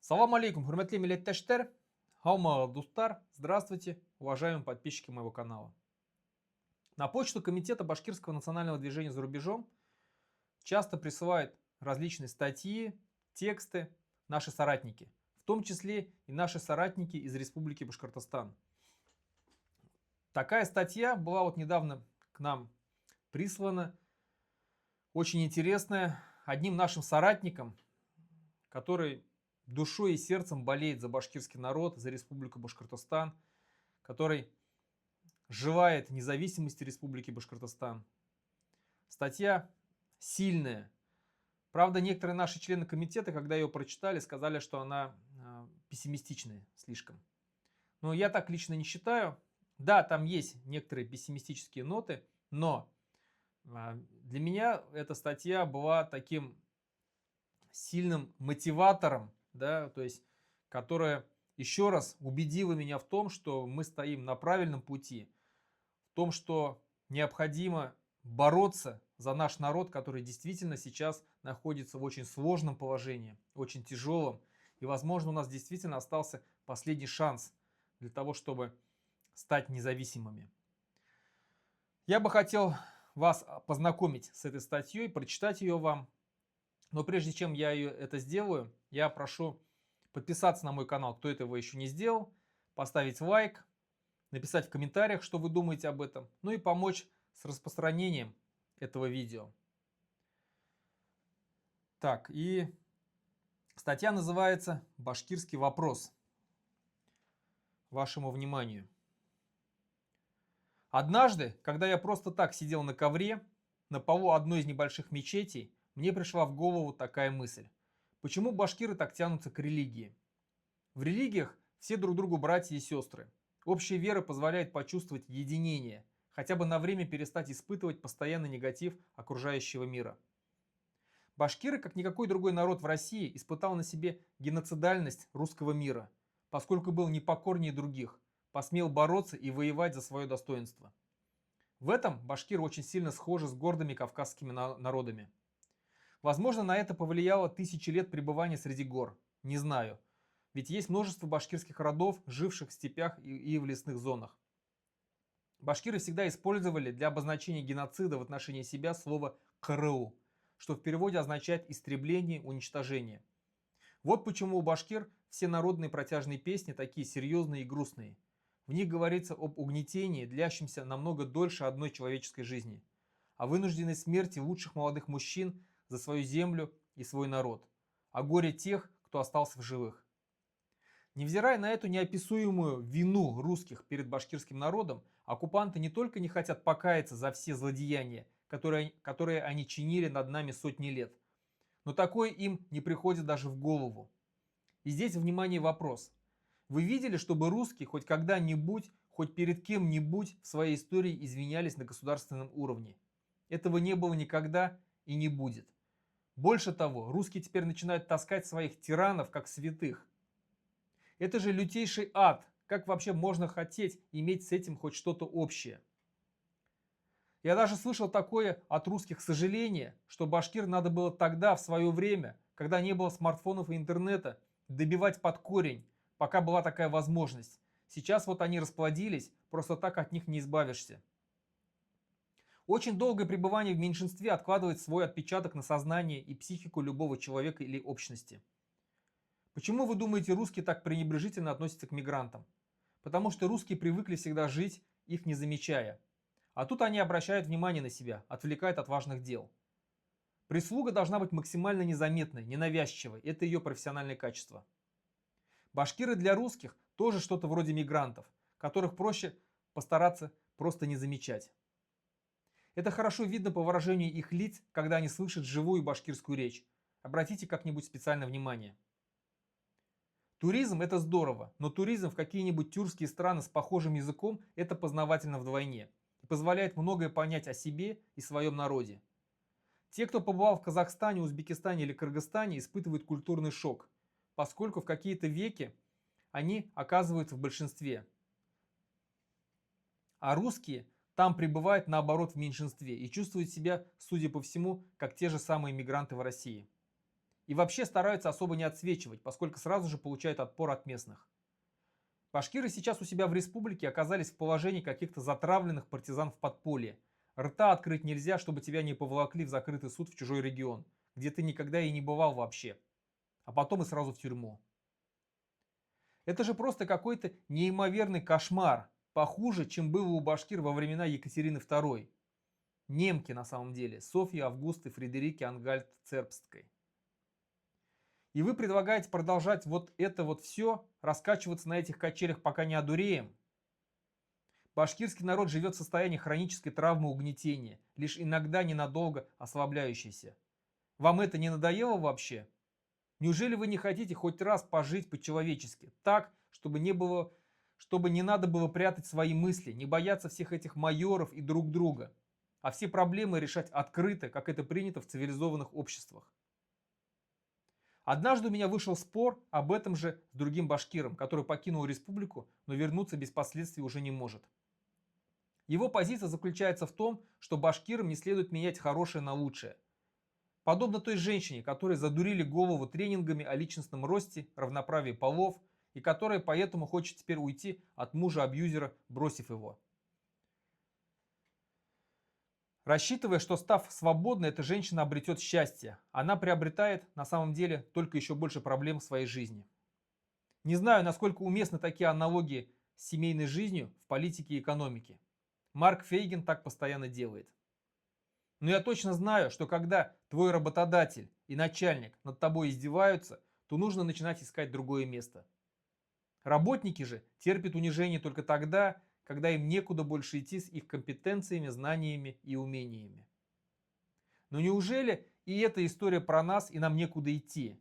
Салам алейкум, хурматлы милләттәштәр, хаумага дустар, здравствуйте, уважаемые подписчики моего канала. На почту Комитета Башкирского национального движения за рубежом часто присылают различные статьи, тексты наши соратники, в том числе и наши соратники из Республики Башкортостан. Такая статья была вот недавно к нам прислана, очень интересная, одним нашим соратником, который душой и сердцем болеет за башкирский народ, за Республику Башкортостан, который желает независимости Республики Башкортостан. Статья сильная. Правда, некоторые наши члены комитета, когда ее прочитали, сказали, что она пессимистичная слишком. Но я так лично не считаю. Да, там есть некоторые пессимистические ноты, но для меня эта статья была таким сильным мотиватором, да, то есть, которая еще раз убедила меня в том, что мы стоим на правильном пути, в том, что необходимо бороться за наш народ, который действительно сейчас находится в очень сложном положении, очень тяжелом, и, возможно, у нас действительно остался последний шанс для того, чтобы стать независимыми. Я бы хотел вас познакомить с этой статьей, прочитать ее вам. Но прежде чем я это сделаю, я прошу подписаться на мой канал, кто этого еще не сделал, поставить лайк, написать в комментариях, что вы думаете об этом, ну и помочь с распространением этого видео. Так, и статья называется «Башкирский вопрос». Вашему вниманию. Однажды, когда я просто так сидел на ковре, на полу одной из небольших мечетей, мне пришла в голову такая мысль. Почему башкиры так тянутся к религии? В религиях все друг другу братья и сестры. Общая вера позволяет почувствовать единение, хотя бы на время перестать испытывать постоянный негатив окружающего мира. Башкиры, как никакой другой народ в России, испытал на себе геноцидальность русского мира, поскольку был непокорнее других, посмел бороться и воевать за свое достоинство. В этом башкиры очень сильно схожи с гордыми кавказскими народами. Возможно, на это повлияло тысячи лет пребывания среди гор. Не знаю. Ведь есть множество башкирских родов, живших в степях и в лесных зонах. Башкиры всегда использовали для обозначения геноцида в отношении себя слово «крыу», что в переводе означает «истребление», «уничтожение». Вот почему у башкир все народные протяжные песни такие серьезные и грустные. В них говорится об угнетении, длящемся намного дольше одной человеческой жизни, о вынужденной смерти лучших молодых мужчин за свою землю и свой народ, о горе тех, кто остался в живых. Невзирая на эту неописуемую вину русских перед башкирским народом, оккупанты не только не хотят покаяться за все злодеяния, которые они чинили над нами сотни лет, но такое им не приходит даже в голову. И здесь, внимание, вопрос. Вы видели, чтобы русские хоть когда-нибудь, хоть перед кем-нибудь в своей истории извинялись на государственном уровне? Этого не было никогда и не будет. Больше того, русские теперь начинают таскать своих тиранов как святых. Это же лютейший ад. Как вообще можно хотеть иметь с этим хоть что-то общее? Я даже слышал такое от русских сожаление, что башкир надо было тогда, в свое время, когда не было смартфонов и интернета, добивать под корень, пока была такая возможность. Сейчас вот они расплодились, просто так от них не избавишься. Очень долгое пребывание в меньшинстве откладывает свой отпечаток на сознание и психику любого человека или общности. Почему, вы думаете, русские так пренебрежительно относятся к мигрантам? Потому что русские привыкли всегда жить, их не замечая. А тут они обращают внимание на себя, отвлекают от важных дел. Прислуга должна быть максимально незаметной, ненавязчивой. Это ее профессиональное качество. Башкиры для русских тоже что-то вроде мигрантов, которых проще постараться просто не замечать. Это хорошо видно по выражению их лиц, когда они слышат живую башкирскую речь. Обратите как-нибудь специально внимание. Туризм — это здорово, но туризм в какие-нибудь тюркские страны с похожим языком — это познавательно вдвойне и позволяет многое понять о себе и своем народе. Те, кто побывал в Казахстане, Узбекистане или Кыргызстане, испытывают культурный шок, поскольку в какие-то веки они оказываются в большинстве. А русские там пребывают наоборот в меньшинстве и чувствуют себя, судя по всему, как те же самые мигранты в России. И вообще стараются особо не отсвечивать, поскольку сразу же получают отпор от местных. Башкиры сейчас у себя в республике оказались в положении каких-то затравленных партизан в подполье. Рта открыть нельзя, чтобы тебя не поволокли в закрытый суд в чужой регион, где ты никогда и не бывал вообще. А потом и сразу в тюрьму. Это же просто какой-то неимоверный кошмар, похуже, чем было у башкир во времена Екатерины II. Немки на самом деле, Софьи Августы Фредерики Ангальд-Цербстской. И вы предлагаете продолжать вот это вот все, раскачиваться на этих качелях, пока не одуреем? Башкирский народ живет в состоянии хронической травмы угнетения, лишь иногда ненадолго ослабляющейся. Вам это не надоело вообще? Неужели вы не хотите хоть раз пожить по-человечески, так, чтобы не надо было прятать свои мысли, не бояться всех этих майоров и друг друга, а все проблемы решать открыто, как это принято в цивилизованных обществах? Однажды у меня вышел спор об этом же с другим башкиром, который покинул республику, но вернуться без последствий уже не может. Его позиция заключается в том, что башкирам не следует менять хорошее на лучшее. Подобно той женщине, которой задурили голову тренингами о личностном росте, равноправии полов, и которая поэтому хочет теперь уйти от мужа-абьюзера, бросив его. Рассчитывая, что став свободной, эта женщина обретет счастье, она приобретает на самом деле только еще больше проблем в своей жизни. Не знаю, насколько уместны такие аналогии с семейной жизнью в политике и экономике. Марк Фейгин так постоянно делает. Но я точно знаю, что когда твой работодатель и начальник над тобой издеваются, то нужно начинать искать другое место. Работники же терпят унижение только тогда, когда им некуда больше идти с их компетенциями, знаниями и умениями. Но неужели и эта история про нас, и нам некуда идти?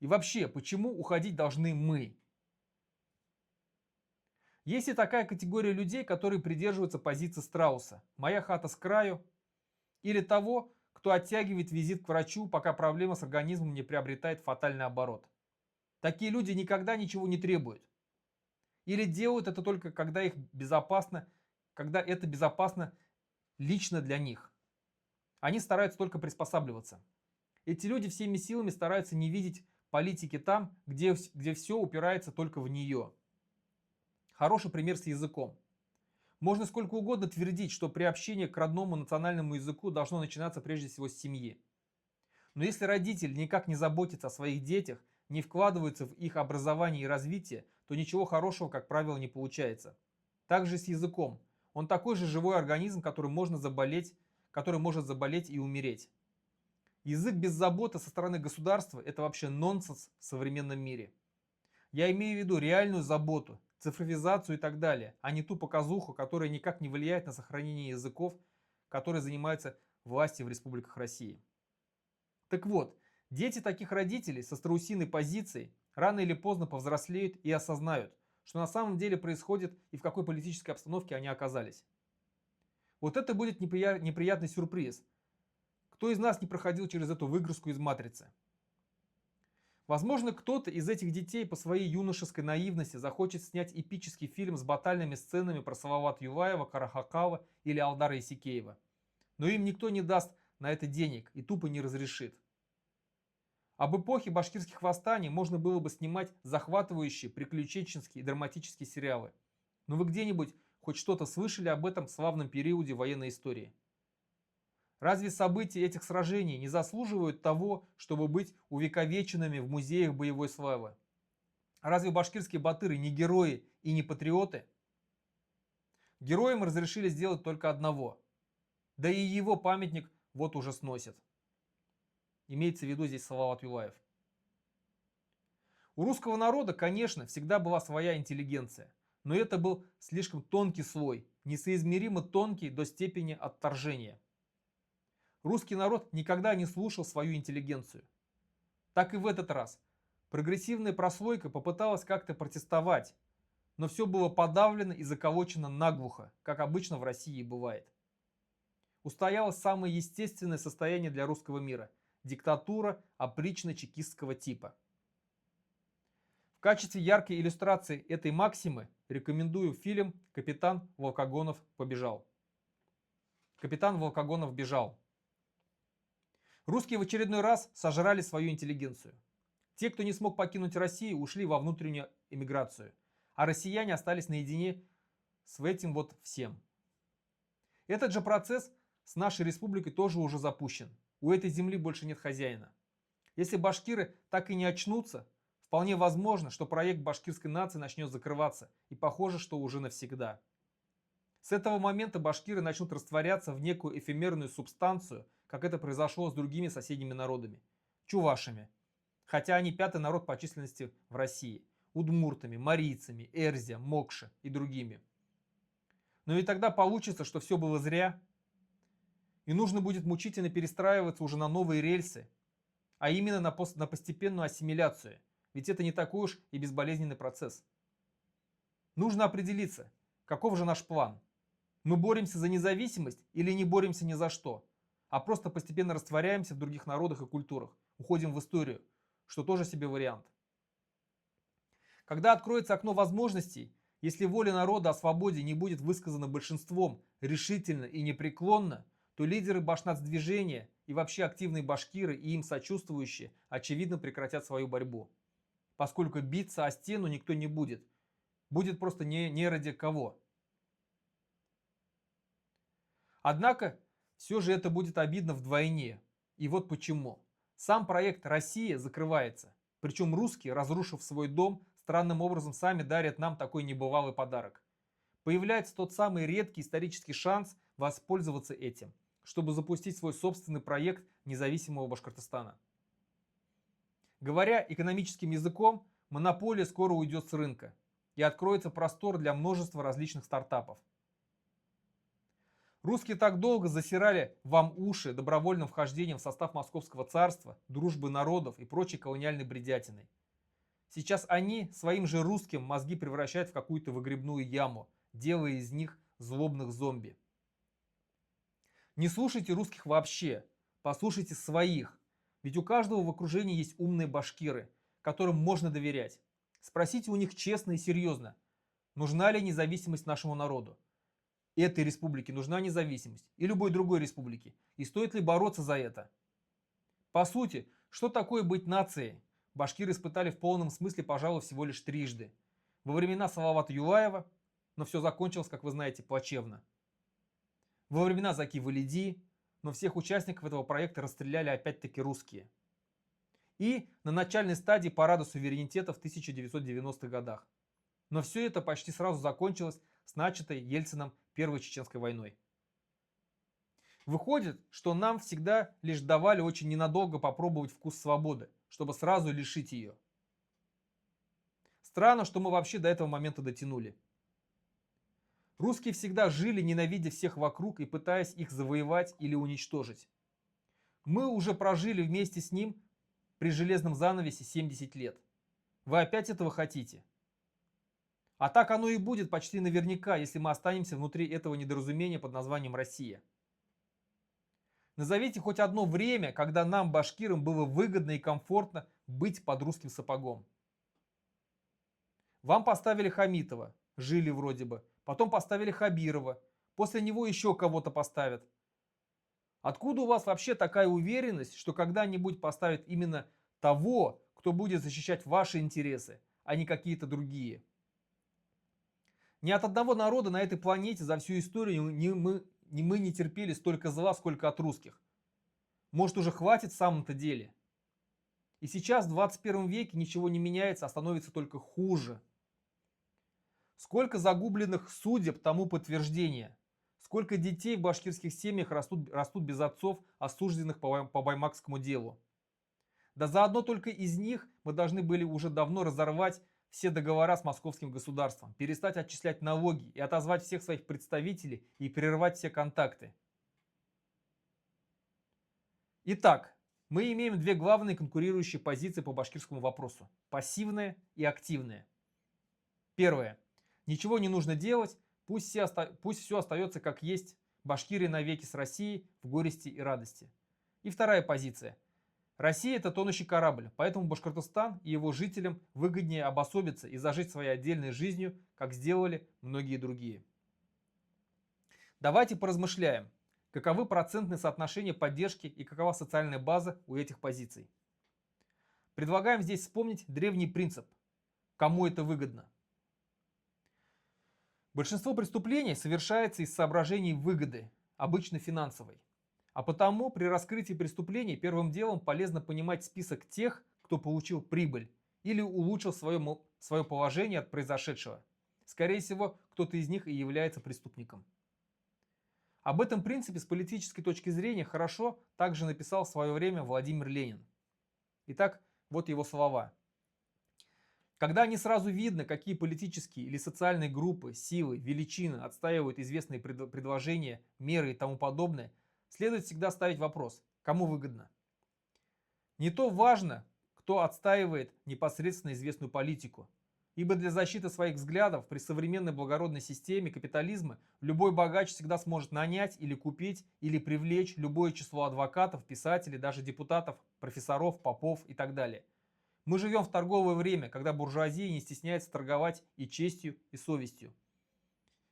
И вообще, почему уходить должны мы? Есть и такая категория людей, которые придерживаются позиции страуса. Моя хата с краю. Или того, кто оттягивает визит к врачу, пока проблема с организмом не приобретает фатальный оборот. Такие люди никогда ничего не требуют. Или делают это только когда это безопасно лично для них. Они стараются только приспосабливаться. Эти люди всеми силами стараются не видеть политики там, где все упирается только в нее. Хороший пример с языком. Можно сколько угодно твердить, что приобщение к родному национальному языку должно начинаться прежде всего с семьи. Но если родитель никак не заботится о своих детях, не вкладывается в их образование и развитие, то ничего хорошего, как правило, не получается. Так же с языком. Он такой же живой организм, который может заболеть и умереть. Язык без заботы со стороны государства – это вообще нонсенс в современном мире. Я имею в виду реальную заботу, цифровизацию и так далее, а не ту показуху, которая никак не влияет на сохранение языков, которые занимаются властью в республиках России. Так вот, дети таких родителей со страусиной позицией рано или поздно повзрослеют и осознают, что на самом деле происходит и в какой политической обстановке они оказались. Вот это будет неприятный сюрприз. Кто из нас не проходил через эту выгрузку из матрицы? Возможно, кто-то из этих детей по своей юношеской наивности захочет снять эпический фильм с батальными сценами про Салават Юлаева, Карахакава или Алдара Исикеева. Но им никто не даст на это денег и тупо не разрешит. Об эпохе башкирских восстаний можно было бы снимать захватывающие приключенческие и драматические сериалы. Но вы где-нибудь хоть что-то слышали об этом славном периоде военной истории? Разве события этих сражений не заслуживают того, чтобы быть увековеченными в музеях боевой славы? Разве башкирские батыры не герои и не патриоты? Героям разрешили сделать только одного. Да и его памятник вот уже сносят. Имеется в виду здесь Салават Юлаев. У русского народа, конечно, всегда была своя интеллигенция. Но это был слишком тонкий слой, несоизмеримо тонкий до степени отторжения. Русский народ никогда не слушал свою интеллигенцию. Так и в этот раз. Прогрессивная прослойка попыталась как-то протестовать, но все было подавлено и заколочено наглухо, как обычно в России и бывает. Устоялось самое естественное состояние для русского мира – диктатура опрично-чекистского типа. В качестве яркой иллюстрации этой максимы рекомендую фильм «Капитан Волкогонов побежал». Капитан Волкогонов бежал. Русские в очередной раз сожрали свою интеллигенцию. Те, кто не смог покинуть Россию, ушли во внутреннюю эмиграцию, а россияне остались наедине с этим вот всем. Этот же процесс с нашей республикой тоже уже запущен. У этой земли больше нет хозяина. Если башкиры так и не очнутся, вполне возможно, что проект башкирской нации начнет закрываться, и похоже, что уже навсегда. С этого момента башкиры начнут растворяться в некую эфемерную субстанцию, как это произошло с другими соседними народами. Чувашами. Хотя они пятый народ по численности в России. Удмуртами, марийцами, эрзя, мокше и другими. Но и тогда получится, что все было зря, и нужно будет мучительно перестраиваться уже на новые рельсы, а именно на постепенную ассимиляцию, ведь это не такой уж и безболезненный процесс. Нужно определиться, каков же наш план. Мы боремся за независимость или не боремся ни за что, а просто постепенно растворяемся в других народах и культурах, уходим в историю, что тоже себе вариант. Когда откроется окно возможностей, если воля народа о свободе не будет высказана большинством решительно и непреклонно, то лидеры башнацдвижения и вообще активные башкиры и им сочувствующие очевидно прекратят свою борьбу. Поскольку биться о стену никто не будет. Будет просто не ради кого. Однако, все же это будет обидно вдвойне. И вот почему. Сам проект «Россия» закрывается. Причем русские, разрушив свой дом, странным образом сами дарят нам такой небывалый подарок. Появляется тот самый редкий исторический шанс воспользоваться этим, чтобы запустить свой собственный проект независимого Башкортостана. Говоря экономическим языком, монополия скоро уйдет с рынка, и откроется простор для множества различных стартапов. Русские так долго засирали вам уши добровольным вхождением в состав Московского царства, дружбы народов и прочей колониальной бредятиной. Сейчас они своим же русским мозги превращают в какую-то выгребную яму, делая из них злобных зомби. Не слушайте русских вообще, послушайте своих, ведь у каждого в окружении есть умные башкиры, которым можно доверять. Спросите у них честно и серьезно, нужна ли независимость нашему народу. Этой республике нужна независимость и любой другой республике, и стоит ли бороться за это. По сути, что такое быть нацией? Башкиры испытали в полном смысле, пожалуй, всего лишь трижды. Во времена Салавата Юлаева, но все закончилось, как вы знаете, плачевно. Во времена Заки Валиди, но всех участников этого проекта расстреляли опять-таки русские. И на начальной стадии парада суверенитета в 1990-х годах. Но все это почти сразу закончилось с начатой Ельцином Первой Чеченской войной. Выходит, что нам всегда лишь давали очень ненадолго попробовать вкус свободы, чтобы сразу лишить ее. Странно, что мы вообще до этого момента дотянули. Русские всегда жили, ненавидя всех вокруг и пытаясь их завоевать или уничтожить. Мы уже прожили вместе с ним при железном занавесе 70 лет. Вы опять этого хотите? А так оно и будет почти наверняка, если мы останемся внутри этого недоразумения под названием Россия. Назовите хоть одно время, когда нам, башкирам, было выгодно и комфортно быть под русским сапогом. Вам поставили Хамитова, жили вроде бы, потом поставили Хабирова, после него еще кого-то поставят. Откуда у вас вообще такая уверенность, что когда-нибудь поставят именно того, кто будет защищать ваши интересы, а не какие-то другие? Ни от одного народа на этой планете за всю историю мы не терпели столько зла, сколько от русских. Может, уже хватит в самом-то деле? И сейчас в 21 веке ничего не меняется, а становится только хуже. Сколько загубленных судеб тому подтверждение. Сколько детей в башкирских семьях растут без отцов, осужденных по Баймакскому делу. Да заодно только из них мы должны были уже давно разорвать все договора с московским государством, перестать отчислять налоги и отозвать всех своих представителей и прервать все контакты. Итак, мы имеем две главные конкурирующие позиции по башкирскому вопросу. Пассивная и активная. Первое. Ничего не нужно делать, пусть все остается как есть, Башкирия навеки с Россией в горести и радости. И вторая позиция. Россия – это тонущий корабль, поэтому Башкортостан и его жителям выгоднее обособиться и зажить своей отдельной жизнью, как сделали многие другие. Давайте поразмышляем, Каковы процентные соотношения поддержки и какова социальная база у этих позиций? Предлагаем здесь вспомнить древний принцип «кому это выгодно?». Большинство преступлений совершается из соображений выгоды, обычно финансовой. А потому при раскрытии преступлений первым делом полезно понимать список тех, кто получил прибыль или улучшил свое положение от произошедшего. Скорее всего, кто-то из них и является преступником. Об этом принципе с политической точки зрения хорошо также написал в свое время Владимир Ленин. Итак, вот его слова. Когда не сразу видно, какие политические или социальные группы, силы, величины отстаивают известные предложения, меры и тому подобное, следует всегда ставить вопрос, кому выгодно. Не то важно, кто отстаивает непосредственно известную политику, ибо для защиты своих взглядов при современной благородной системе капитализма любой богач всегда сможет нанять или купить или привлечь любое число адвокатов, писателей, даже депутатов, профессоров, попов и так далее. Мы живем в торговое время, когда буржуазия не стесняется торговать и честью, и совестью.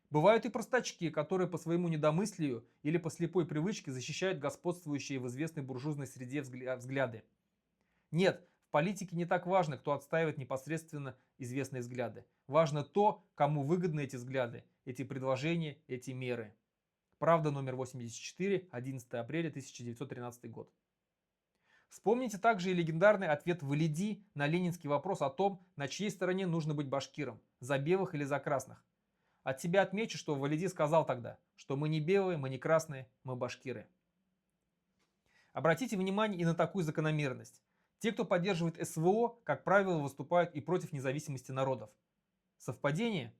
Бывают и простачки, которые по своему недомыслию или по слепой привычке защищают господствующие в известной буржуазной среде взгляды. Нет, в политике не так важно, кто отстаивает непосредственно известные взгляды. Важно то, кому выгодны эти взгляды, эти предложения, эти меры. Правда, номер 84, 11 апреля 1913 год. Вспомните также и легендарный ответ Валиди на ленинский вопрос о том, на чьей стороне нужно быть башкиром, за белых или за красных. От себя отмечу, что Валиди сказал тогда, что мы не белые, мы не красные, мы башкиры. Обратите внимание и на такую закономерность. Те, кто поддерживает СВО, как правило, выступают и против независимости народов. Совпадение?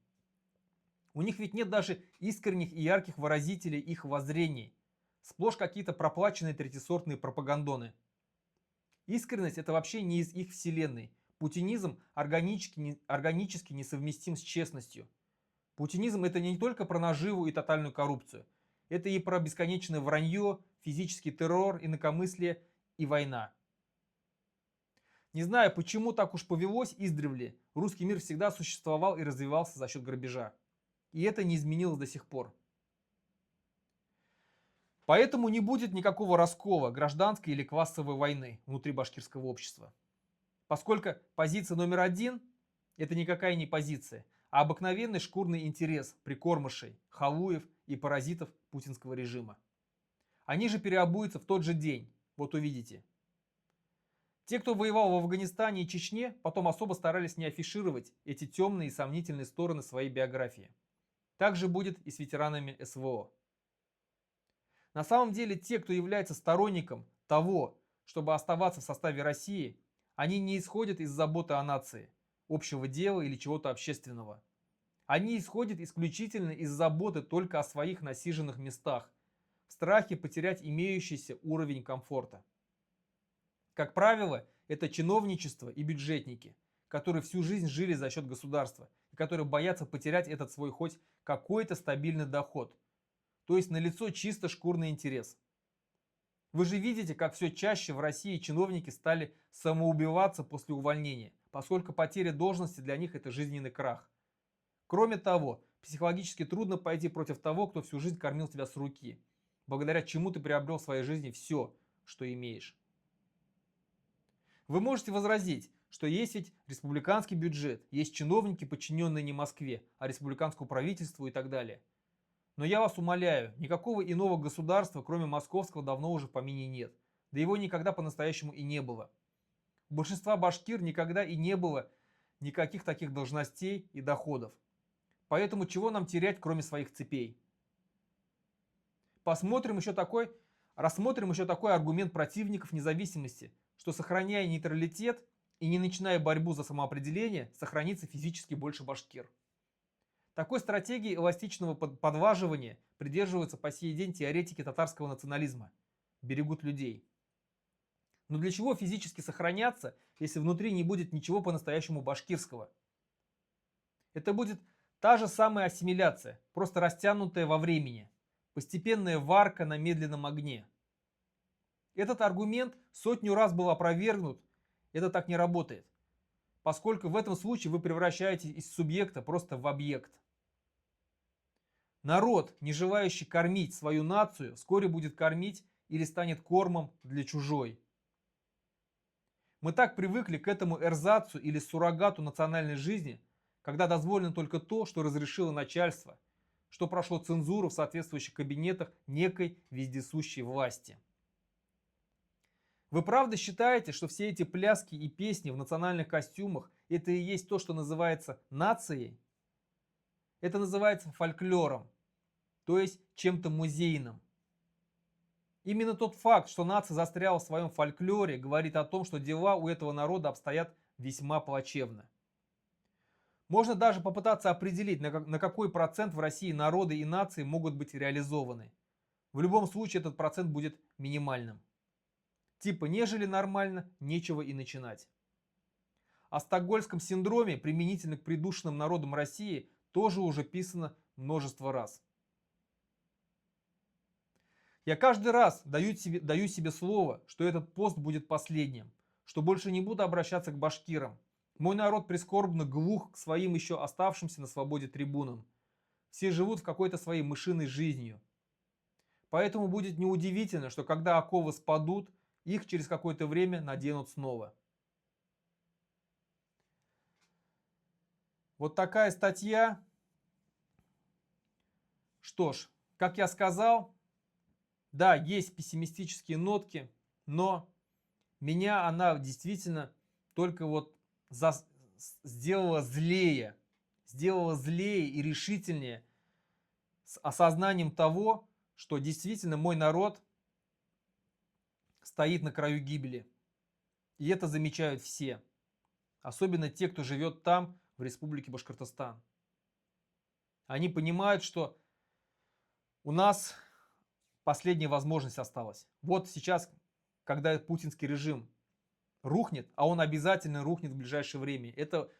У них ведь нет даже искренних и ярких выразителей их воззрений. Сплошь какие-то проплаченные третьесортные пропагандоны. Искренность – это вообще не из их вселенной. Путинизм органически несовместим с честностью. Путинизм – это не только про наживу и тотальную коррупцию. Это и про бесконечное вранье, физический террор, инакомыслие и война. Не знаю, почему так уж повелось издревле, русский мир всегда существовал и развивался за счет грабежа. И это не изменилось до сих пор. Поэтому не будет никакого раскола, гражданской или классовой войны внутри башкирского общества. Поскольку позиция номер один – это никакая не позиция, а обыкновенный шкурный интерес прикормышей, халуев и паразитов путинского режима. Они же переобуются в тот же день, вот увидите. Те, кто воевал в Афганистане и Чечне, потом особо старались не афишировать эти темные и сомнительные стороны своей биографии. Так же будет и с ветеранами СВО. На самом деле, те, кто является сторонником того, чтобы оставаться в составе России, они не исходят из заботы о нации, общего дела или чего-то общественного. Они исходят исключительно из заботы только о своих насиженных местах, в страхе потерять имеющийся уровень комфорта. Как правило, это чиновничество и бюджетники, которые всю жизнь жили за счет государства и которые боятся потерять этот свой хоть какой-то стабильный доход. То есть налицо чисто шкурный интерес. Вы же видите, как все чаще в России чиновники стали самоубиваться после увольнения, поскольку потеря должности для них это жизненный крах. Кроме того, психологически трудно пойти против того, кто всю жизнь кормил тебя с руки, благодаря чему ты приобрел в своей жизни все, что имеешь. Вы можете возразить, что есть ведь республиканский бюджет, есть чиновники, подчиненные не Москве, а республиканскому правительству и так далее. Но я вас умоляю, никакого иного государства, кроме московского, давно уже в помине нет. Да его никогда по-настоящему и не было. У большинства башкир никогда и не было никаких таких должностей и доходов. Поэтому чего нам терять, кроме своих цепей? Рассмотрим еще такой аргумент противников независимости, что сохраняя нейтралитет и не начиная борьбу за самоопределение, сохранится физически больше башкир. Такой стратегии эластичного подваживания придерживаются по сей день теоретики татарского национализма. Берегут людей. Но для чего физически сохраняться, если внутри не будет ничего по-настоящему башкирского? Это будет та же самая ассимиляция, просто растянутая во времени. Постепенная варка на медленном огне. Этот аргумент сотню раз был опровергнут. Это так не работает. Поскольку в этом случае вы превращаетесь из субъекта просто в объект. Народ, не желающий кормить свою нацию, вскоре будет кормить или станет кормом для чужой. Мы так привыкли к этому эрзацу или суррогату национальной жизни, когда дозволено только то, что разрешило начальство, что прошло цензуру в соответствующих кабинетах некой вездесущей власти. Вы правда считаете, что все эти пляски и песни в национальных костюмах это и есть то, что называется нацией? Это называется фольклором, то есть чем-то музейным. Именно тот факт, что нация застряла в своем фольклоре, говорит о том, что дела у этого народа обстоят весьма плачевно. Можно даже попытаться определить, на какой процент в России народы и нации могут быть реализованы. В любом случае этот процент будет минимальным. Типа нежели нормально, нечего и начинать. О стокгольмском синдроме, применительно к придушенным народам России, тоже уже писано множество раз. Я каждый раз даю себе слово, что этот пост будет последним, что больше не буду обращаться к башкирам. Мой народ прискорбно глух к своим еще оставшимся на свободе трибунам. Все живут в какой-то своей мышиной жизнью. Поэтому будет неудивительно, что когда оковы спадут, их через какое-то время наденут снова. Вот такая статья. Что ж, как я сказал, да, есть пессимистические нотки, но меня она действительно только вот сделала злее и решительнее с осознанием того, что действительно мой народ стоит на краю гибели. И это замечают все, особенно те, кто живет там, в Республике Башкортостан. Они понимают, что у нас последняя возможность осталась. Вот сейчас, когда путинский режим рухнет, а он обязательно рухнет в ближайшее время, это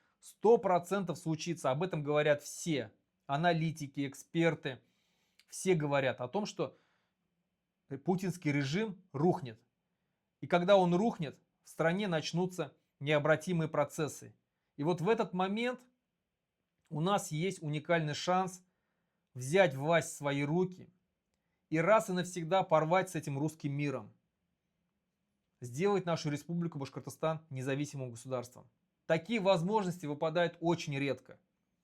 100% случится. Об этом говорят все аналитики, эксперты. Все говорят о том, что путинский режим рухнет. И когда он рухнет, в стране начнутся необратимые процессы. И вот в этот момент у нас есть уникальный шанс взять власть в свои руки и раз и навсегда порвать с этим русским миром. Сделать нашу республику Башкортостан независимым государством. Такие возможности выпадают очень редко.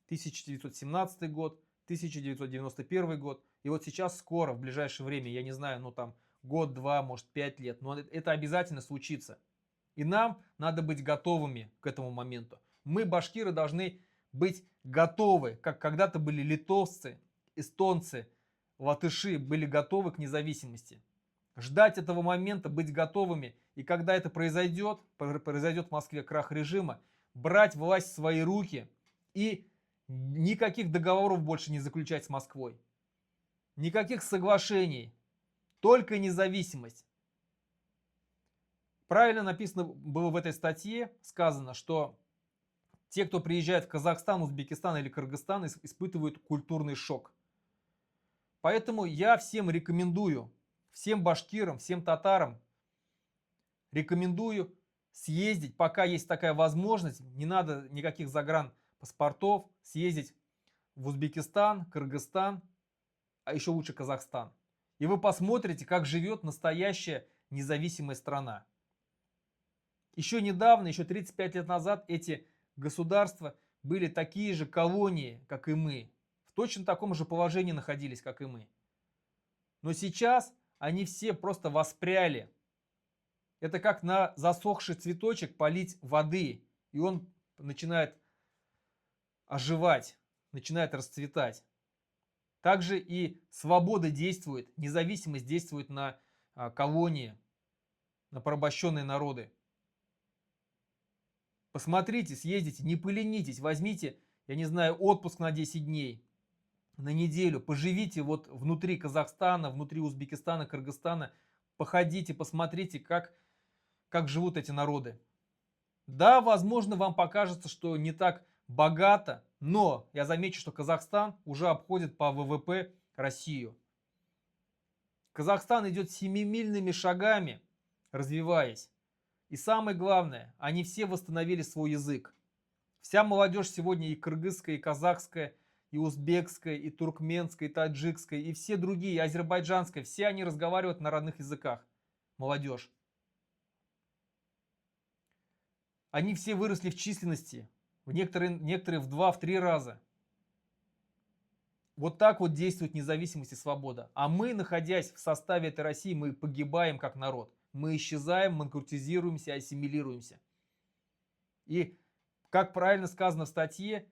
1917 год, 1991 год. И вот сейчас скоро, в ближайшее время, я не знаю, ну там год, два, может 5 лет, но это обязательно случится. И нам надо быть готовыми к этому моменту. Мы, башкиры, должны быть готовы, как когда-то были литовцы, эстонцы, латыши, были готовы к независимости. Ждать этого момента, быть готовыми, и когда это произойдет в Москве крах режима, брать власть в свои руки и никаких договоров больше не заключать с Москвой. Никаких соглашений, только независимость. Правильно написано было в этой статье, сказано, что те, кто приезжает в Казахстан, Узбекистан или Кыргызстан, испытывают культурный шок. Поэтому я всем рекомендую, всем башкирам, всем татарам, рекомендую съездить, пока есть такая возможность, не надо никаких загранпаспортов, съездить в Узбекистан, Кыргызстан, а еще лучше Казахстан. И вы посмотрите, как живет настоящая независимая страна. Еще недавно, еще 35 лет назад эти государства были такие же колонии, как и мы. В точно таком же положении находились, как и мы. Но сейчас они все просто воспряли. Это как на засохший цветочек полить воды, и он начинает оживать, начинает расцветать. Также и свобода действует, независимость действует на колонии, на порабощенные народы. Посмотрите, съездите, не поленитесь, возьмите, я не знаю, отпуск на 10 дней, на неделю, поживите вот внутри Казахстана, внутри Узбекистана, Кыргызстана, походите, посмотрите, как живут эти народы. Да, возможно, вам покажется, что не так богато, но я замечу, что Казахстан уже обходит по ВВП Россию. Казахстан идет семимильными шагами, развиваясь. И самое главное, они все восстановили свой язык. Вся молодежь сегодня и кыргызская, и казахская, и узбекская, и туркменская, и таджикская, и все другие, и азербайджанская, все они разговаривают на родных языках. Молодежь. Они все выросли в численности, некоторые в 2-3 раза. Вот так вот действует независимость и свобода. А мы, находясь в составе этой России, мы погибаем как народ. Мы исчезаем, манкуртизируемся, ассимилируемся. И, как правильно сказано в статье,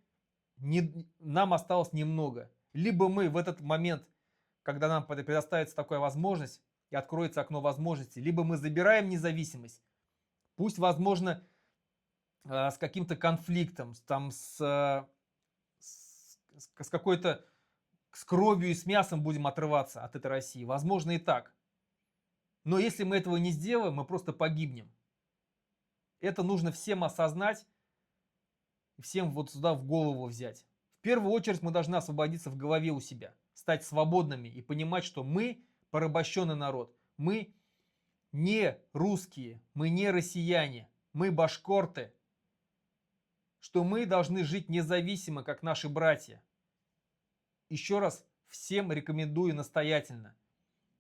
нам осталось немного. Либо мы в этот момент, когда нам предоставится такая возможность и откроется окно возможностей, либо мы забираем независимость, пусть, возможно, с каким-то конфликтом, там, с какой-то, с кровью и с мясом будем отрываться от этой России. Возможно и так. Но если мы этого не сделаем, мы просто погибнем. Это нужно всем осознать, всем вот сюда в голову взять. В первую очередь мы должны освободиться в голове у себя, стать свободными и понимать, что мы порабощенный народ. Мы не русские, мы не россияне, мы башкорты. Что мы должны жить независимо, как наши братья. Еще раз всем рекомендую настоятельно.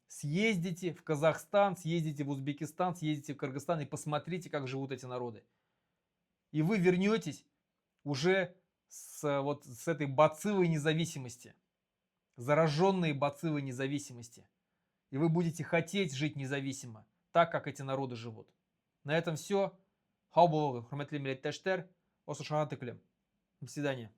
Съездите в Казахстан, съездите в Узбекистан, съездите в Кыргызстан и посмотрите, как живут эти народы. И вы вернетесь уже с этой бациллой независимости, зараженные бациллой независимости. И вы будете хотеть жить независимо, так, как эти народы живут. На этом все. До свидания.